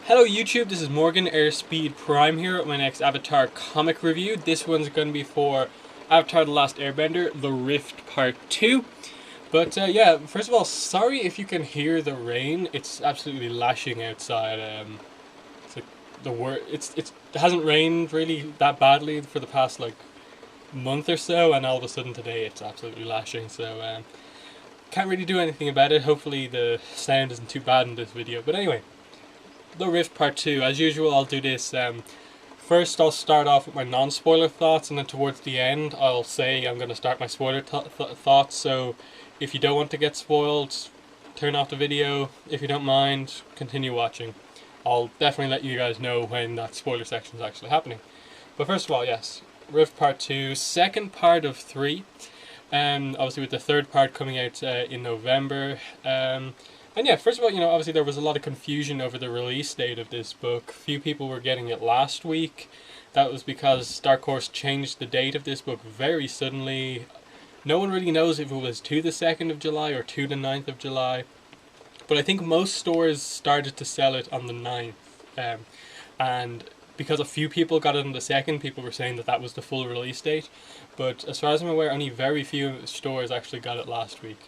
Hello YouTube, this is Morgan Airspeed Prime here with my next Avatar comic review. This one's going to be for Avatar The Last Airbender, The Rift Part 2. But yeah, first of all, sorry if you can hear the rain. It's absolutely lashing outside. It's like it hasn't rained really that badly for the past like month or so, and all of a sudden today it's absolutely lashing. So can't really do anything about it. Hopefully the sound isn't too bad in this video. But anyway, The Rift Part 2. As usual, I'll do this. First, I'll start off with my non-spoiler thoughts, and then towards the end, I'll say I'm going to start my spoiler thoughts. So, if you don't want to get spoiled, turn off the video. If you don't mind, continue watching. I'll definitely let you guys know when that spoiler section is actually happening. But first of all, yes, Rift Part 2, second part of 3. Obviously, with the third part coming out in November. And yeah, first of all, obviously there was a lot of confusion over the release date of this book. Few people were getting it last week. That was because Dark Horse changed the date of this book very suddenly. No one really knows if it was to the 2nd of July or to the 9th of July. But I think most stores started to sell it on the 9th. And because a few people got it on the 2nd, people were saying that that was the full release date. But as far as I'm aware, only very few stores actually got it last week.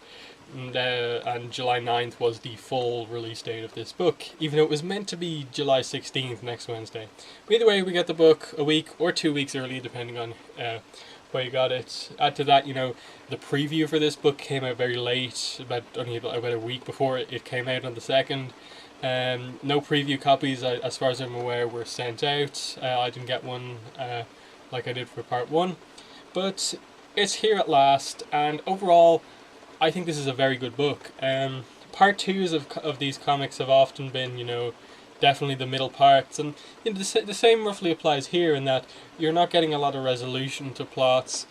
And July 9th was the full release date of this book, even though it was meant to be July 16th, next Wednesday. But either way, we get the book a week or 2 weeks early, depending on where you got it. Add to that, the preview for this book came out very late, only about a week before it came out on the 2nd. No preview copies, as far as I'm aware, were sent out. I didn't get one like I did for Part 1. But it's here at last, and overall, I think this is a very good book. Part 2s of these comics have often been, definitely the middle parts, and the same roughly applies here in that you're not getting a lot of resolution to plots.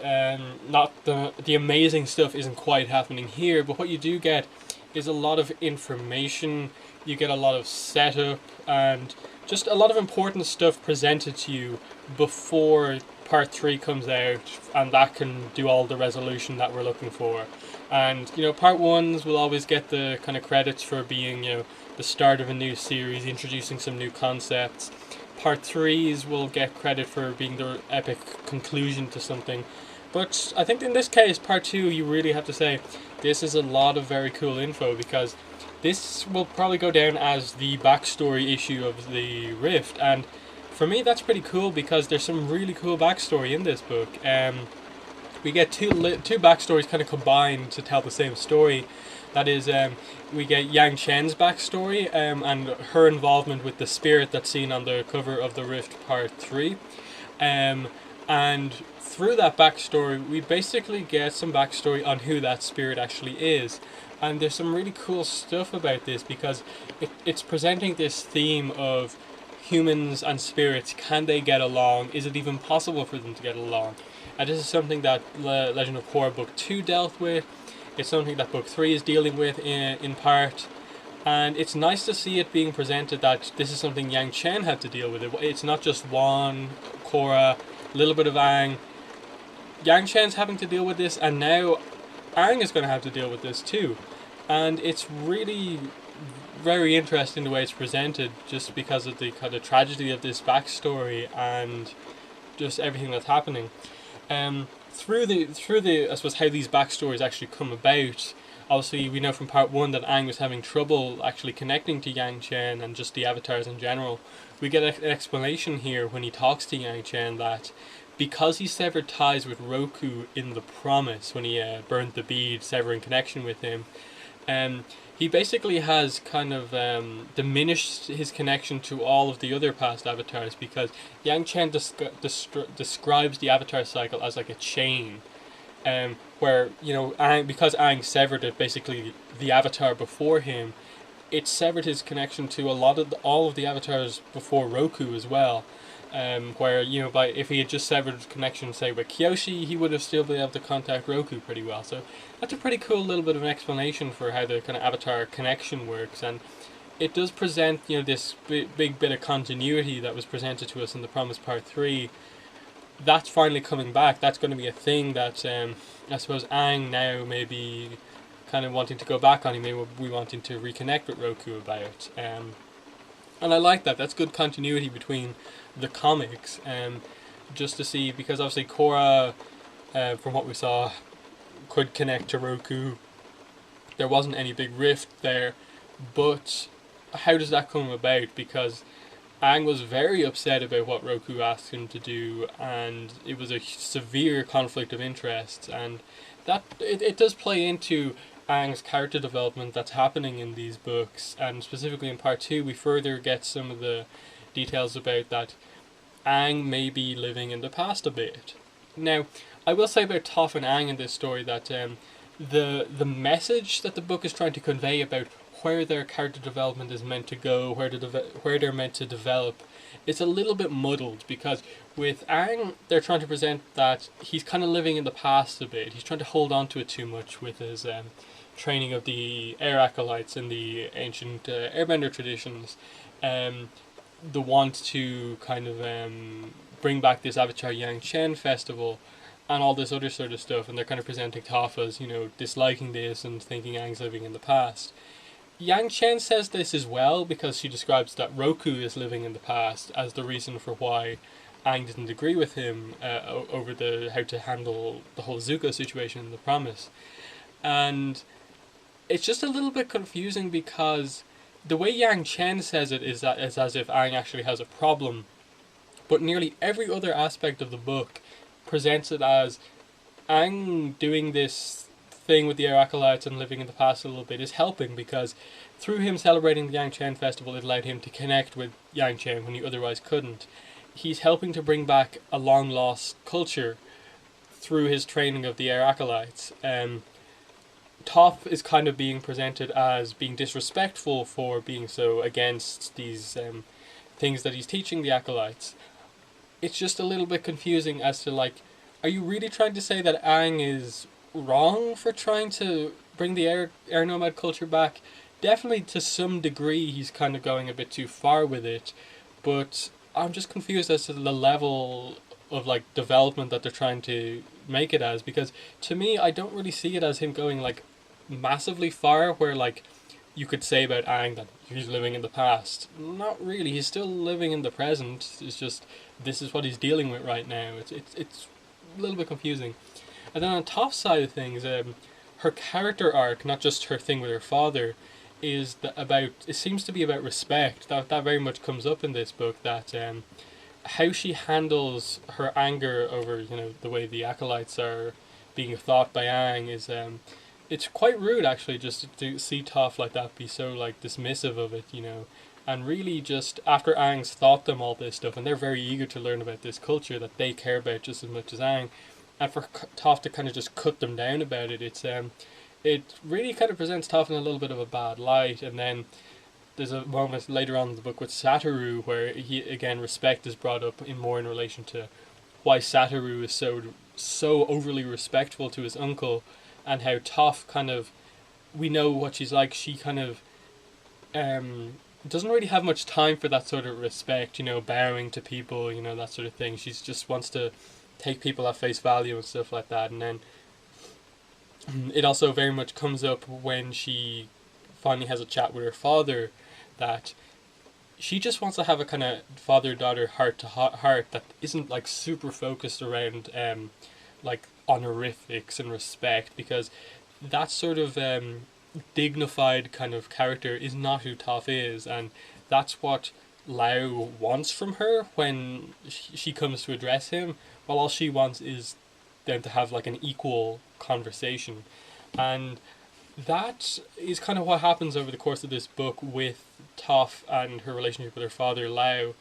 Not the amazing stuff isn't quite happening here, but what you do get is a lot of information. You get a lot of setup and just a lot of important stuff presented to you before Part 3 comes out, and that can do all the resolution that we're looking for. And Part 1s will always get the kind of credits for being the start of a new series, introducing some new concepts. Part 3s will get credit for being the epic conclusion to something. But I think in this case, Part 2, you really have to say this is a lot of very cool info, because this will probably go down as the backstory issue of the Rift, and for me that's pretty cool because there's some really cool backstory in this book. We get two backstories kind of combined to tell the same story. That is, we get Yang Chen's backstory and her involvement with the spirit that's seen on the cover of the Rift Part 3. And through that backstory, we basically get some backstory on who that spirit actually is. And there's some really cool stuff about this because it's presenting this theme of humans and spirits. Can they get along? Is it even possible for them to get along? And this is something that Legend of Korra Book 2 dealt with. It's something that Book 3 is dealing with in part. And it's nice to see it being presented that this is something Yang Chen had to deal with. It's not just Wan, Korra, a little bit of Aang. Yang Chen's having to deal with this, and now Aang is going to have to deal with this too. And it's really very interesting the way it's presented, just because of the kind of tragedy of this backstory and just everything that's happening. Through the I suppose how these backstories actually come about. Obviously, we know from Part 1 that Aang was having trouble actually connecting to Yang Chen and just the avatars in general. We get an explanation here when he talks to Yang Chen that because he severed ties with Roku in the Promise, when he burned the bead, severing connection with him, he basically has kind of diminished his connection to all of the other past avatars, because Yang Chen describes the avatar cycle as like a chain, where because Aang severed it, basically the avatar before him, it severed his connection to all of the avatars before Roku as well. Where if he had just severed connection, say with Kyoshi, he would have still been able to contact Roku pretty well. So that's a pretty cool little bit of an explanation for how the kind of avatar connection works, and it does present this big bit of continuity that was presented to us in the Promise Part 3. That's finally coming back. That's going to be a thing that I suppose Aang now may be kind of wanting to go back on. He may be wanting to reconnect with Roku about. And I like that. That's good continuity between the comics. Just to see, because obviously Korra, from what we saw, could connect to Roku. There wasn't any big rift there, but how does that come about? Because Aang was very upset about what Roku asked him to do, and it was a severe conflict of interest, and that it does play into Aang's character development that's happening in these books, and specifically in part two, we further get some of the details about that Aang may be living in the past a bit. Now, I will say about Toph and Aang in this story that the message that the book is trying to convey about where their character development is meant to go, where they're meant to develop, it's a little bit muddled, because with Aang, they're trying to present that he's kind of living in the past a bit. He's trying to hold on to it too much with his training of the air acolytes in the ancient airbender traditions. The want to kind of bring back this Avatar Yang Chen festival and all this other sort of stuff, and they're kind of presenting Toph as, disliking this and thinking Aang's living in the past. Yang Chen says this as well, because she describes that Roku is living in the past as the reason for why Aang didn't agree with him over how to handle the whole Zuko situation in The Promise. And it's just a little bit confusing, because the way Yang Chen says it is that it's as if Aang actually has a problem, but nearly every other aspect of the book presents it as Aang doing this thing with the Air Acolytes and living in the past a little bit is helping, because through him celebrating the Yang Chen festival, it allowed him to connect with Yang Chen when he otherwise couldn't. He's helping to bring back a long lost culture through his training of the Air Acolytes. Toph is kind of being presented as being disrespectful for being so against these things that he's teaching the Acolytes. It's just a little bit confusing as to, like, are you really trying to say that Aang is wrong for trying to bring the air nomad culture back? Definitely to some degree he's kind of going a bit too far with it, but I'm just confused as to the level of, like, development that they're trying to make it as, because to me I don't really see it as him going, like, massively far where, like, you could say about Aang that he's living in the past. Not really. He's still living in the present. It's just this is what he's dealing with right now. It's a little bit confusing. And then on Toph's side of things, her character arc, not just her thing with her father, is about. It seems to be about respect. That very much comes up in this book. That how she handles her anger over the way the acolytes are being thought by Aang is it's quite rude, actually, just to see Toph like that be so, like, dismissive of it, and really just after Aang's taught them all this stuff, and they're very eager to learn about this culture that they care about just as much as Aang, and for Toph to kind of just cut them down about it, it really kind of presents Toph in a little bit of a bad light. And then there's a moment later on in the book with Satoru where respect is brought up in relation to why Satoru is so overly respectful to his uncle, and how Toph kind of, we know what she's like, she kind of doesn't really have much time for that sort of respect, bowing to people, that sort of thing. She just wants to take people at face value and stuff like that. And then it also very much comes up when she finally has a chat with her father, that she just wants to have a kind of father-daughter heart-to-heart that isn't, like, super focused around like honorifics and respect, because that sort of dignified kind of character is not who Toph is, and that's what Lau wants from her when she comes to address him, while all she wants is them to have, like, an equal conversation. And that is kind of what happens over the course of this book with Toph and her relationship with her father Lau,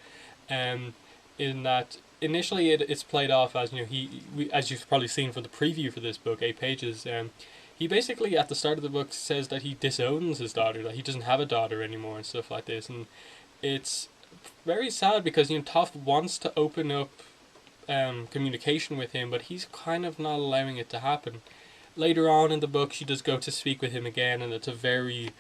in that initially it's played off as, as you've probably seen from the preview for this book, 8 pages, he basically at the start of the book says that he disowns his daughter, that he doesn't have a daughter anymore and stuff like this. And it's very sad because Toph wants to open up communication with him, but he's kind of not allowing it to happen. Later on in the book she does go to speak with him again, and it's a very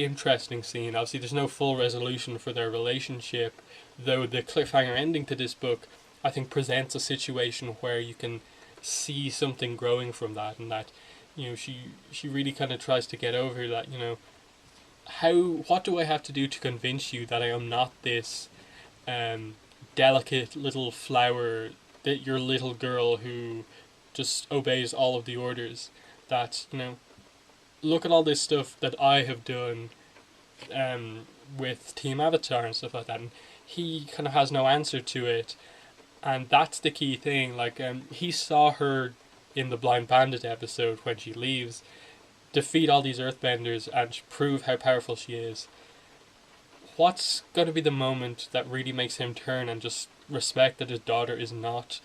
interesting scene. Obviously there's no full resolution for their relationship, though the cliffhanger ending to this book I think presents a situation where you can see something growing from that, and that she really kind of tries to get over that what do I have to do to convince you that I am not this um, delicate little flower, that your little girl who just obeys all of the orders? That, look at all this stuff that I have done with Team Avatar and stuff like that. And he kind of has no answer to it. And that's the key thing. Like, he saw her in the Blind Bandit episode when she leaves, defeat all these earthbenders and prove how powerful she is. What's going to be the moment that really makes him turn and just respect that his daughter is not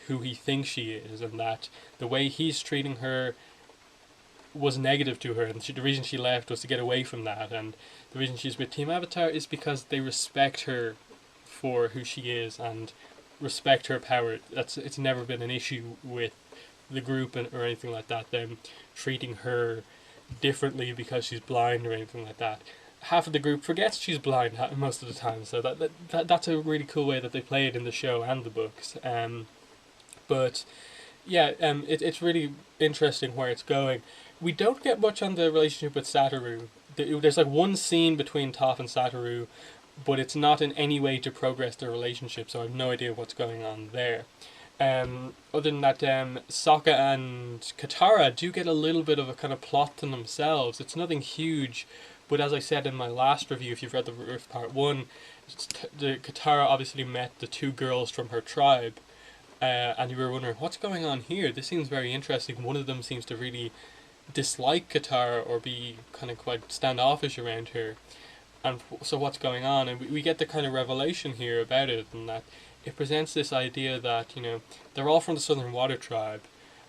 who he thinks she is, and that the way he's treating her was negative to her, and the reason she left was to get away from that, and the reason she's with Team Avatar is because they respect her for who she is and respect her power. It's never been an issue with the group or anything like that, them treating her differently because she's blind or anything like that. Half of the group forgets she's blind most of the time, so that's a really cool way that they play it in the show and the books. But yeah, it's really interesting where it's going. We don't get much on the relationship with Satoru. There's like one scene between Toph and Satoru, but it's not in any way to progress their relationship, so I have no idea what's going on there. Other than that, Sokka and Katara do get a little bit of a kind of plot to themselves. It's nothing huge, but as I said in my last review, if you've read the Rift Part 1, the Katara obviously met the two girls from her tribe, and you were wondering, what's going on here? This seems very interesting. One of them seems to really dislike Katara or be kind of quite standoffish around her. And so what's going on? And we get the kind of revelation here about it, and that it presents this idea that, they're all from the Southern Water Tribe,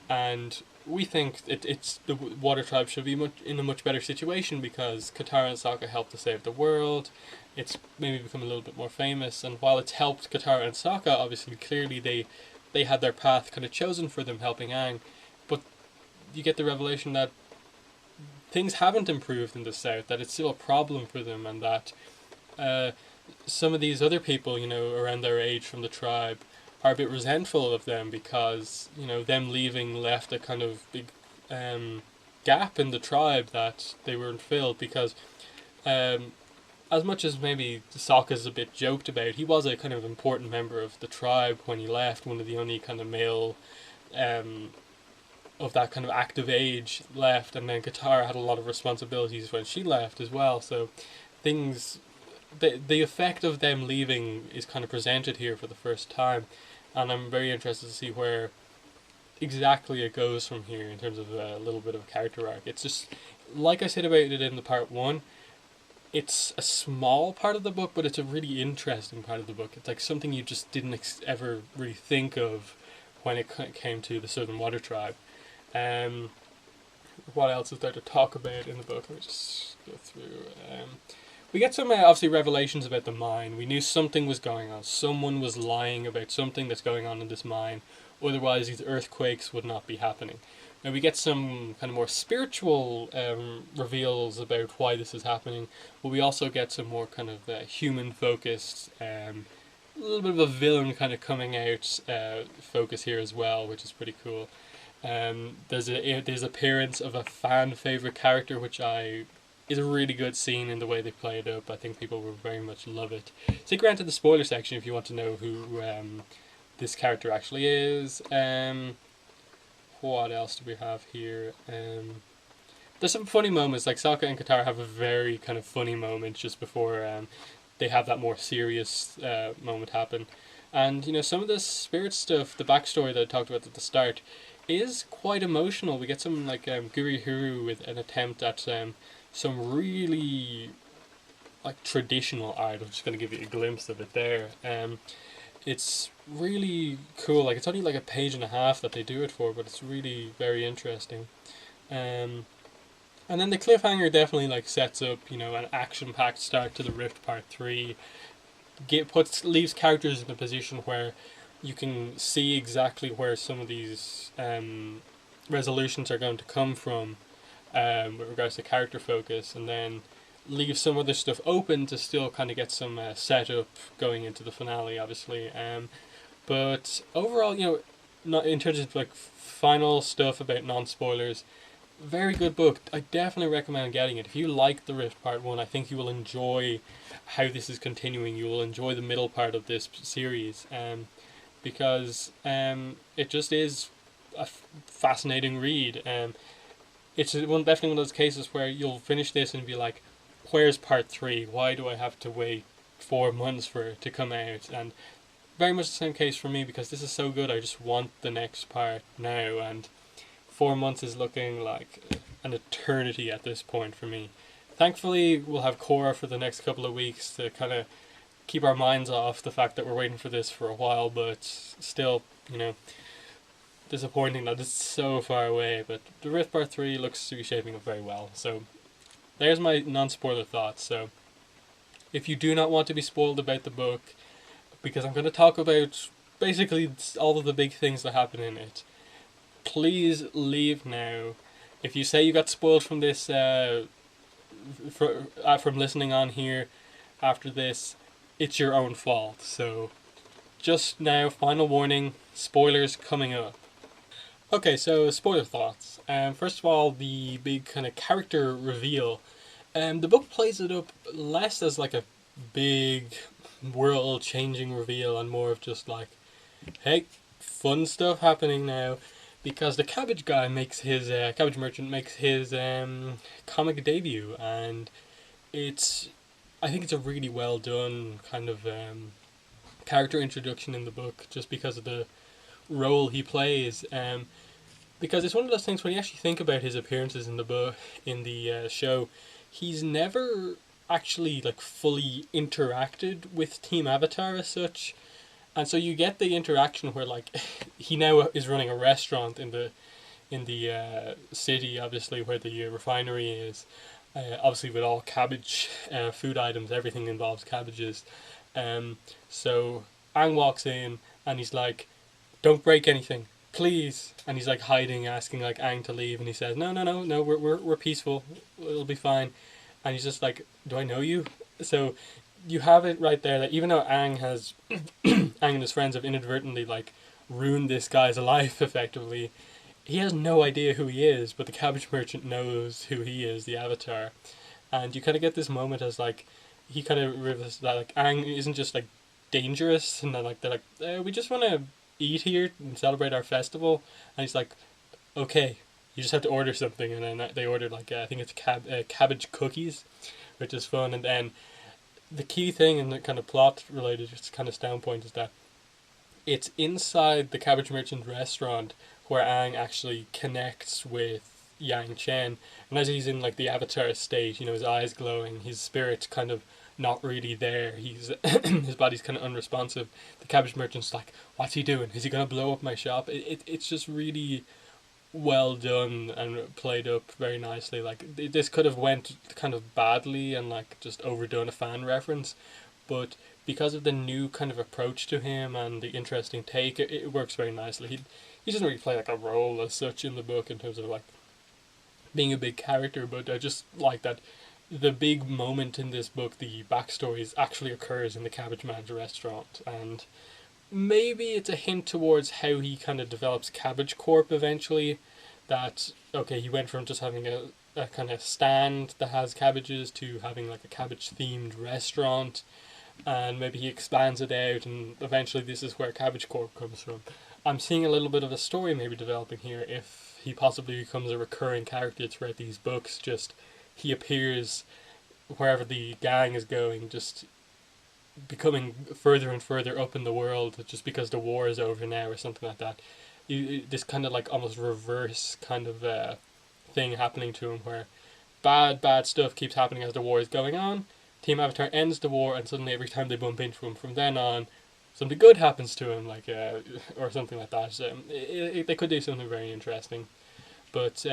and we think it's the Water Tribe should be in a much better situation because Katara and Sokka helped to save the world. It's maybe become a little bit more famous, and while it's helped Katara and Sokka, obviously, clearly they had their path kind of chosen for them, helping Aang, but you get the revelation that things haven't improved in the South, that it's still a problem for them, and that some of these other people, around their age from the tribe are a bit resentful of them because, them leaving left a kind of big gap in the tribe that they weren't filled because as much as maybe Sokka's a bit joked about, he was a kind of important member of the tribe when he left, one of the only kind of male of that kind of active age left, and then Katara had a lot of responsibilities when she left as well, so the effect of them leaving is kind of presented here for the first time, and I'm very interested to see where exactly it goes from here in terms of a little bit of a character arc. It's just, like I said about it in the part 1, it's a small part of the book, but it's a really interesting part of the book. It's like something you just didn't ever really think of when it came to the Southern Water Tribe. What else is there to talk about in the book? Let me just go through. We get some obviously revelations about the mine. We knew something was going on. Someone was lying about something that's going on in this mine. Otherwise, these earthquakes would not be happening. Now we get some kind of more spiritual reveals about why this is happening, but we also get some more kind of human-focused, a little bit of a villain kind of coming out focus here as well, which is pretty cool. There's appearance of a fan favorite character, which is a really good scene in the way they play it up. I think people will very much love it. Stick around to the spoiler section if you want to know who this character actually is. What else do we have here? There's some funny moments, like Sokka and Katara have a very kind of funny moment just before they have that more serious moment happen. And, some of the spirit stuff, the backstory that I talked about at the start, is quite emotional. We get some, like, Guri Huru with an attempt at some really, like, traditional art. I'm just going to give you a glimpse of it there. It's really cool. Like, it's only like a page and a half that they do it for, but it's really very interesting. And then the cliffhanger definitely like sets up, an action-packed start to the Rift Part 3. Leaves characters in a position where you can see exactly where some of these resolutions are going to come from with regards to character focus, and then leave some other stuff open to still kind of get some setup going into the finale, obviously. But overall, not in terms of like final stuff about non-spoilers, very good book. I definitely recommend getting it. If you like the Rift Part 1, I think you will enjoy how this is continuing. You will enjoy the middle part of this series, because it just is a fascinating read. It's definitely one of those cases where you'll finish this and be like, where's part 3? Why do I have to wait 4 months for it to come out? And very much the same case for me, because this is so good, I just want the next part now, and 4 months is looking like an eternity at this point for me. Thankfully, we'll have Korra for the next couple of weeks to kind of keep our minds off the fact that we're waiting for this for a while, but still, disappointing that it's so far away. But the Rift Part 3 looks to be shaping up very well. So there's my non-spoiler thoughts. So if you do not want to be spoiled about the book, because I'm going to talk about basically all of the big things that happen in it, please leave now. If you say you got spoiled from this, from listening on here after this, it's your own fault. So just now, final warning, spoilers coming up. Okay, so spoiler thoughts. First of all, the big kind of character reveal. The book plays it up less as like a big world-changing reveal and more of just like, hey, fun stuff happening now, because the Cabbage guy makes his Cabbage merchant makes his comic debut, and I think it's a really well done kind of character introduction in the book, just because of the role he plays. Because it's one of those things when you actually think about his appearances in the book, in the show, he's never actually like fully interacted with Team Avatar as such. And so you get the interaction where like he now is running a restaurant in the city, obviously where the refinery is. Obviously with all cabbage food items, everything involves cabbages. So Aang walks in and he's like, "Don't break anything, please." And he's like hiding, asking like Aang to leave, and he says, "No, no, no, no. We're peaceful. It'll be fine." And he's just like, "Do I know you?" So you have it right there that even though Aang has Aang and his friends have inadvertently like ruined this guy's life effectively, he has no idea who he is, but the cabbage merchant knows who he is, the Avatar. And you kind of get this moment as like he kind of realizes that like Aang isn't just like dangerous, and then like they're like, we just want to eat here and celebrate our festival, and he's like, okay, you just have to order something, and then they ordered like I think it's cabbage cookies, which is fun. And then the key thing and the kind of plot related just kind of standpoint is that it's inside the cabbage merchant restaurant where Aang actually connects with Yang Chen, and as he's in like the Avatar state, his eyes glowing, his spirit's kind of not really there. He's his body's kind of unresponsive. The cabbage merchant's like, "What's he doing? Is he gonna blow up my shop?" It's just really well done and played up very nicely. Like this could have went kind of badly and like just overdone a fan reference, but because of the new kind of approach to him and the interesting take, it works very nicely. He doesn't really play like a role as such in the book in terms of like being a big character, but I just like that the big moment in this book, the backstory, actually occurs in the Cabbage Man's restaurant, and maybe it's a hint towards how he kind of develops Cabbage Corp eventually. That okay, he went from just having a kind of stand that has cabbages to having like a cabbage themed restaurant, and maybe he expands it out, and eventually this is where Cabbage Corp comes from. I'm seeing a little bit of a story maybe developing here if he possibly becomes a recurring character throughout these books. Just he appears wherever the gang is going, just becoming further and further up in the world just because the war is over now or something like that. This kind of like almost reverse kind of thing happening to him where bad stuff keeps happening as the war is going on. Team Avatar ends the war, and suddenly every time they bump into him from then on, something good happens to him, like or something like that. So they could do something very interesting. But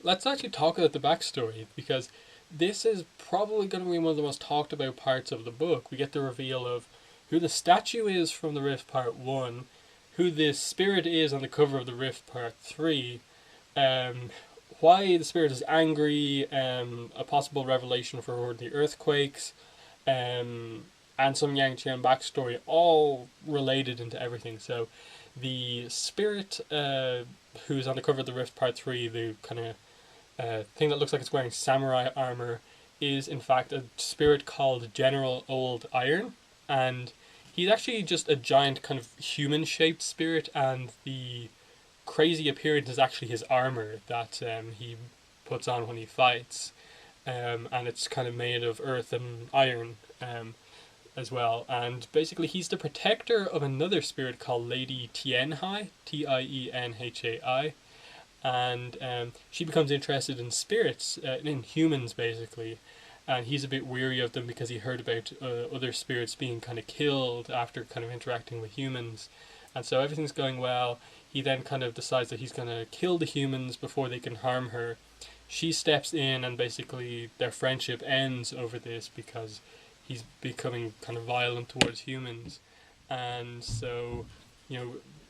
let's actually talk about the backstory, because this is probably going to be one of the most talked about parts of the book. We get the reveal of who the statue is from the Rift Part 1, who the spirit is on the cover of the Rift Part 3, why the spirit is angry, a possible revelation for the earthquakes, and some Yang Chen backstory, all related into everything. So The spirit who's on the cover of the Rift Part 3, the kind of thing that looks like it's wearing samurai armor, is in fact a spirit called General Old Iron, and he's actually just a giant kind of human shaped spirit, and the crazy appearance is actually his armor that he puts on when he fights, and it's kind of made of earth and iron as well. And basically, he's the protector of another spirit called Lady Tienhai, Tienhai, and she becomes interested in spirits, in humans basically, and he's a bit weary of them because he heard about other spirits being kind of killed after kind of interacting with humans, and so everything's going well. He then kind of decides that he's going to kill the humans before they can harm her. She steps in, and basically their friendship ends over this because he's becoming kind of violent towards humans, and so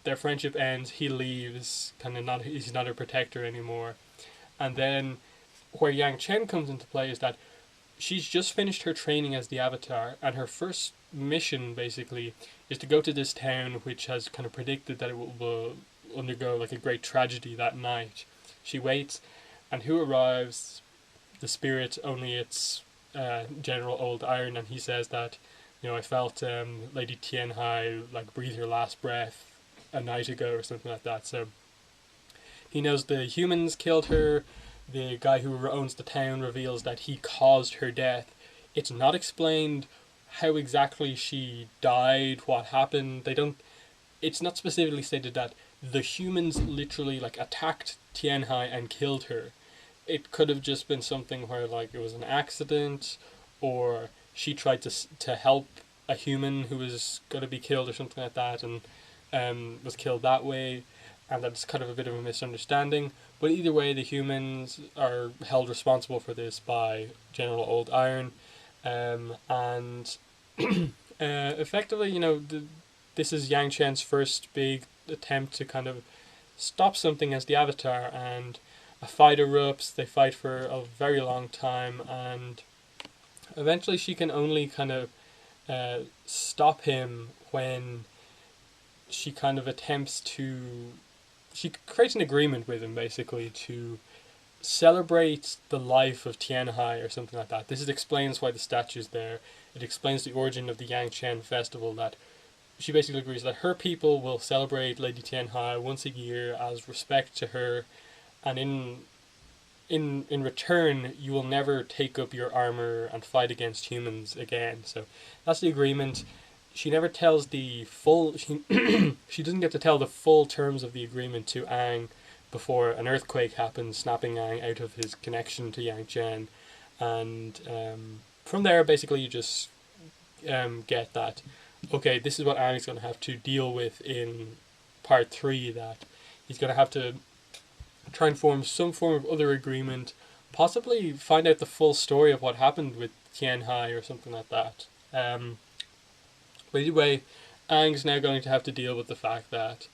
their friendship ends. He leaves, kind of not he's not a protector anymore, and then where Yang Chen comes into play is that she's just finished her training as the Avatar, and her first mission basically is to go to this town which has kind of predicted that it will undergo like a great tragedy that night. She waits, and who arrives? The spirit, only it's General Old Iron, and he says that I felt Lady Tienhai like breathe her last breath a night ago or something like that. So he knows the humans killed her. The guy who owns the town reveals that he caused her death. It's not explained how exactly she died, what happened. It's not specifically stated that the humans literally like attacked Tianhai and killed her. It could have just been something where like it was an accident, or she tried to help a human who was going to be killed or something like that, and was killed that way, and that's kind of a bit of a misunderstanding. But either way, the humans are held responsible for this by General Old Iron, and effectively, this is Yang Chen's first big attempt to kind of stop something as the Avatar, and a fight erupts. They fight for a very long time, and eventually she can only kind of stop him when she kind of attempts to... She creates an agreement with him, basically, to celebrate the life of Tianhai or something like that. This explains why the statue's there. It explains the origin of the Yangchen festival, that she basically agrees that her people will celebrate Lady Tianhai once a year as respect to her, and in return you will never take up your armor and fight against humans again. So that's the agreement. She never tells the full... She doesn't get to tell the full terms of the agreement to Aang before an earthquake happens, snapping Aang out of his connection to Yang Chen. And from there, basically, you just get that, okay, this is what Aang's going to have to deal with in part 3, that he's going to have to try and form some form of other agreement, possibly find out the full story of what happened with Tianhai or something like that. But either way, Aang's now going to have to deal with the fact that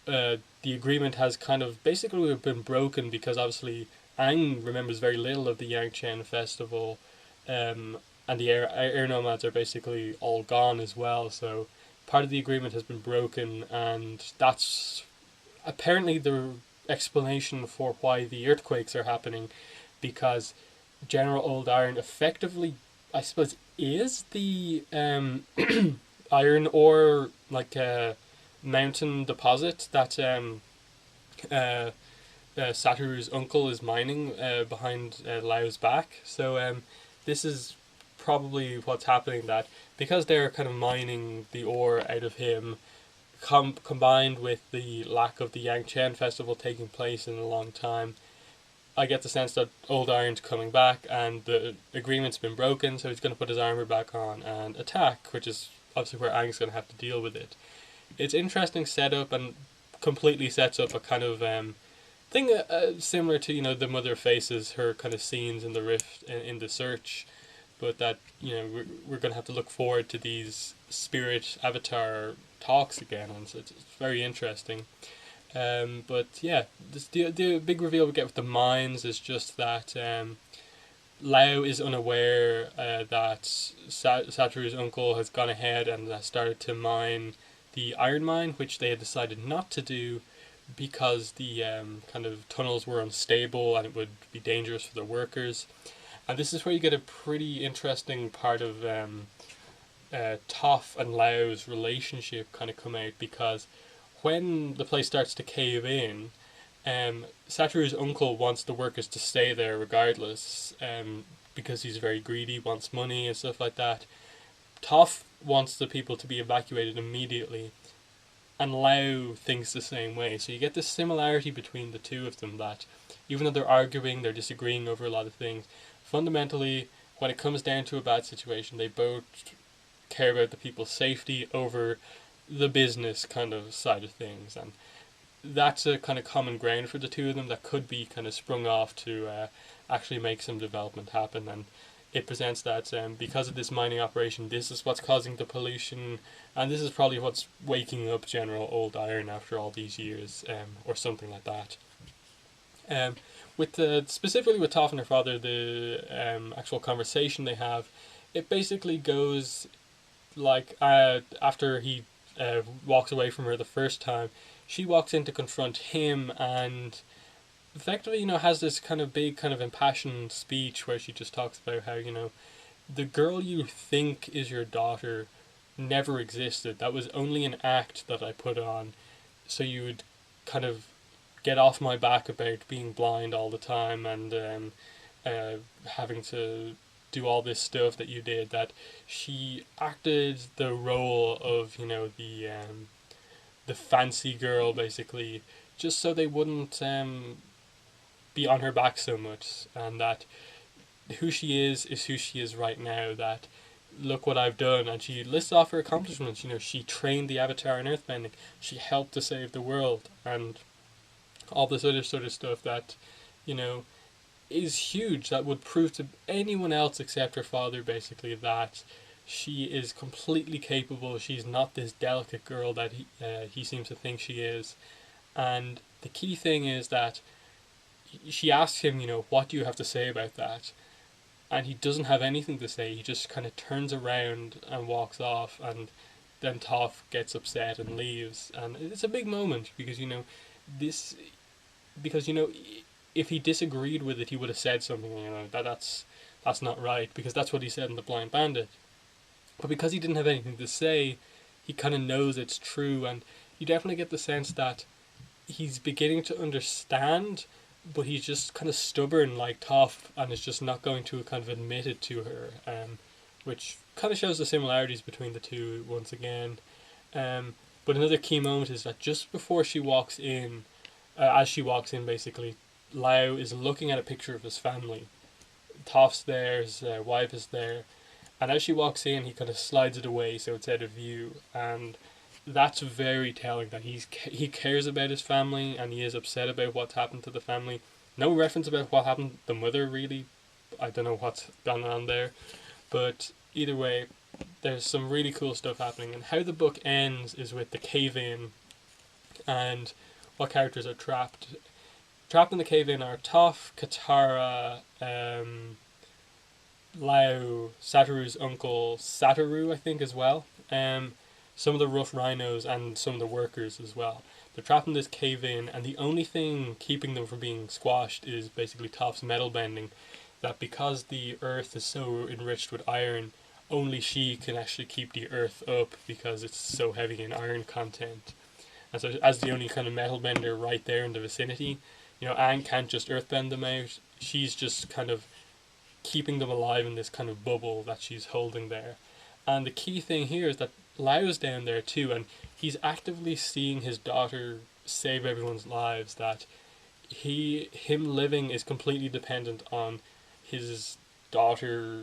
the agreement has kind of basically been broken, because obviously Aang remembers very little of the Yangchen festival, and the air nomads are basically all gone as well, so part of the agreement has been broken, and that's apparently the explanation for why the earthquakes are happening, because General Old Iron effectively, I suppose, is the iron ore, like mountain deposit that Satoru's uncle is mining behind Lao's back. So this is probably what's happening, that because they're kind of mining the ore out of him, combined with the lack of the Yangchen festival taking place in a long time, I get the sense that Old Iron's coming back and the agreement's been broken, so he's going to put his armor back on and attack, which is obviously where Aang's going to have to deal with it. It's interesting setup, and completely sets up a kind of thing similar to the Mother Faces, her kind of scenes in the Rift, in the Search, but that we're going to have to look forward to these spirit avatar talks again, and so it's very interesting. But yeah, the big reveal we get with the mines is just that Lao is unaware that Satoru's uncle has gone ahead and has started to mine the iron mine, which they had decided not to do because the kind of tunnels were unstable and it would be dangerous for the workers. And this is where you get a pretty interesting part of Toph and Lau's relationship kind of come out, because when the place starts to cave in, Satoru's uncle wants the workers to stay there regardless, because he's very greedy, wants money and stuff like that. Toph wants the people to be evacuated immediately, and Lau thinks the same way. So you get this similarity between the two of them, that even though they're arguing, they're disagreeing over a lot of things, fundamentally, when it comes down to a bad situation, they both care about the people's safety over the business kind of side of things. And that's a kind of common ground for the two of them that could be kind of sprung off to actually make some development happen. And it presents that because of this mining operation, this is what's causing the pollution, and this is probably what's waking up General Old Iron after all these years, or something like that. Specifically with Toph and her father, the actual conversation they have, it basically goes like after he walks away from her the first time, she walks in to confront him and effectively, has this kind of big, kind of impassioned speech where she just talks about how, the girl you think is your daughter never existed. That was only an act that I put on so you would kind of get off my back about being blind all the time and having to do all this stuff that you did. That she acted the role of, the fancy girl, basically, just so they wouldn't be on her back so much, and that who she is who she is right now, that look what I've done. And she lists off her accomplishments. She trained the Avatar in earthbending, she helped to save the world, and all this other sort of stuff that, is huge, that would prove to anyone else except her father, basically, that she is completely capable. She's not this delicate girl that he seems to think she is. And the key thing is that she asks him, what do you have to say about that? And he doesn't have anything to say. He just kind of turns around and walks off, and then Toph gets upset and leaves. And it's a big moment because, if he disagreed with it, he would have said something, that's not right, because that's what he said in The Blind Bandit. But because he didn't have anything to say, he kind of knows it's true, and you definitely get the sense that he's beginning to understand, but he's just kind of stubborn like Toph, and is just not going to kind of admit it to her, which kind of shows the similarities between the two once again. But another key moment is that just before she walks in, as she walks in, basically, Lau is looking at a picture of his family. Toph's there, his wife is there, and as she walks in, he kind of slides it away so it's out of view, and that's very telling that he cares about his family, and he is upset about what's happened to the family. No reference about what happened to the mother, really. I don't know what's gone on there, but either way, there's some really cool stuff happening. And how the book ends is with the cave-in, and what characters are trapped. Trapped in the cave-in are Toph, Katara, Lau, Satoru's uncle, Satoru, I think, as well. Some of the rough rhinos and some of the workers as well. They're trapped in this cave-in, and the only thing keeping them from being squashed is basically Toph's metal bending. That because the earth is so enriched with iron, only she can actually keep the earth up because it's so heavy in iron content. And so, as the only kind of metal bender right there in the vicinity, Aang can't just earthbend them out. She's just kind of keeping them alive in this kind of bubble that she's holding there. And the key thing here is that Lau's down there too, and he's actively seeing his daughter save everyone's lives. That him living is completely dependent on his daughter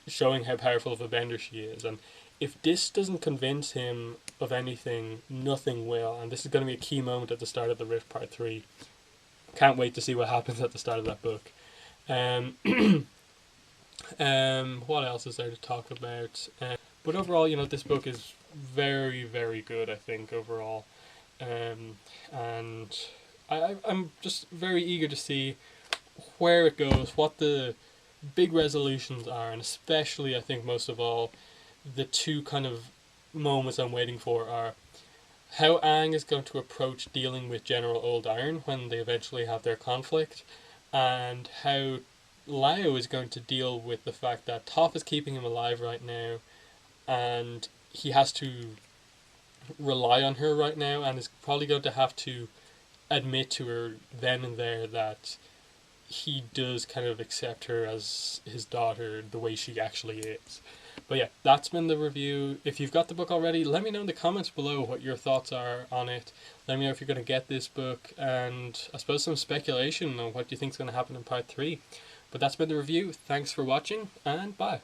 showing how powerful of a bender she is. And if this doesn't convince him of anything, nothing will. And this is going to be a key moment at the start of the Rift Part 3. Can't wait to see what happens at the start of that book. What else is there to talk about? But overall, this book is very, very good, I think, overall. And I'm just very eager to see where it goes, what the big resolutions are, and especially, I think, most of all, the two kind of moments I'm waiting for are how Aang is going to approach dealing with General Old Iron when they eventually have their conflict, and how Lao is going to deal with the fact that Toph is keeping him alive right now, and he has to rely on her right now, and is probably going to have to admit to her then and there that he does kind of accept her as his daughter the way she actually is. But yeah, that's been the review. If you've got the book already, let me know in the comments below what your thoughts are on it. Let me know if you're going to get this book, and I suppose some speculation on what you think is going to happen in part 3. But that's been the review. Thanks for watching, and bye.